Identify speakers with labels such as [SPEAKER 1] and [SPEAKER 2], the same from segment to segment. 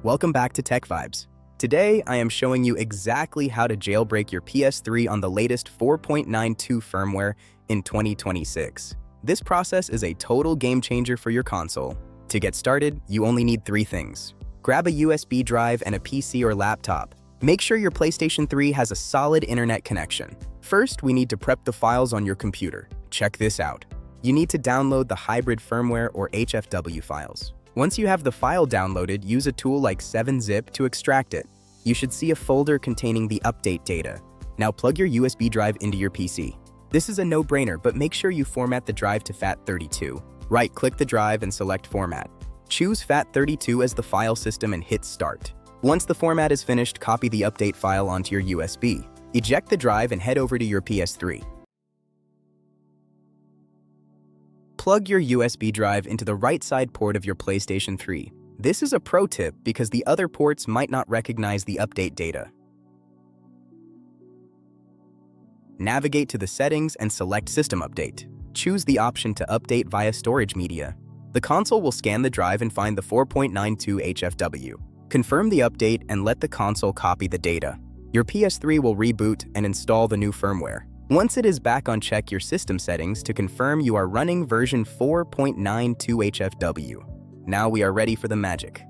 [SPEAKER 1] Welcome back to TechVibes. Today, I am showing you exactly how to jailbreak your PS3 on the latest 4.92 firmware in 2026. This process is a total game changer for your console. To get started, you only need 3 things. Grab a USB drive and a PC or laptop. Make sure your PlayStation 3 has a solid internet connection. First, we need to prep the files on your computer. Check this out. You need to download the hybrid firmware or HFW files. Once you have the file downloaded, use a tool like 7-zip to extract it. You should see a folder containing the update data. Now plug your USB drive into your PC. This is a no-brainer, but make sure you format the drive to FAT32. Right-click the drive and select Format. Choose FAT32 as the file system and hit Start. Once the format is finished, copy the update file onto your USB. Eject the drive and head over to your PS3. Plug your USB drive into the right side port of your PlayStation 3. This is a pro tip because the other ports might not recognize the update data. Navigate to the settings and select System Update. Choose the option to update via storage media. The console will scan the drive and find the 4.92 HFW. Confirm the update and let the console copy the data. Your PS3 will reboot and install the new firmware. Once it is back on, check your system settings to confirm you are running version 4.92 HFW. Now we are ready for the magic.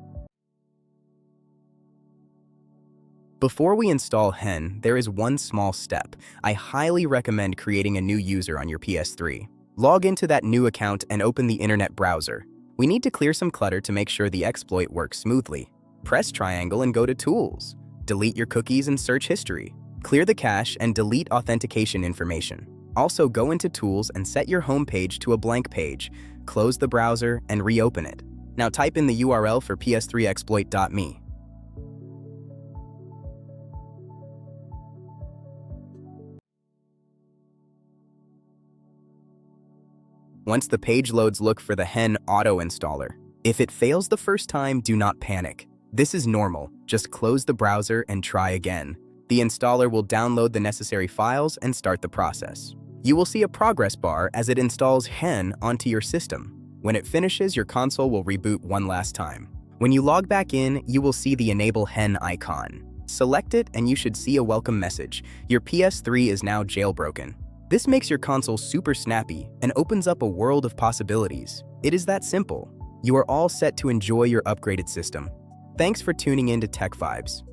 [SPEAKER 1] Before we install HEN, there is one small step. I highly recommend creating a new user on your PS3. Log into that new account and open the internet browser. We need to clear some clutter to make sure the exploit works smoothly. Press triangle and go to Tools. Delete your cookies and search history. Clear the cache and delete authentication information. Also, go into Tools and set your home page to a blank page. Close the browser and reopen it. Now type in the URL for ps3exploit.me. Once the page loads, look for the HEN auto installer. If it fails the first time, do not panic. This is normal. Just close the browser and try again. The installer will download the necessary files and start the process. You will see a progress bar as it installs HEN onto your system. When it finishes, your console will reboot one last time. When you log back in, you will see the Enable HEN icon. Select it and you should see a welcome message. Your PS3 is now jailbroken. This makes your console super snappy and opens up a world of possibilities. It is that simple. You are all set to enjoy your upgraded system. Thanks for tuning in to TechVibes.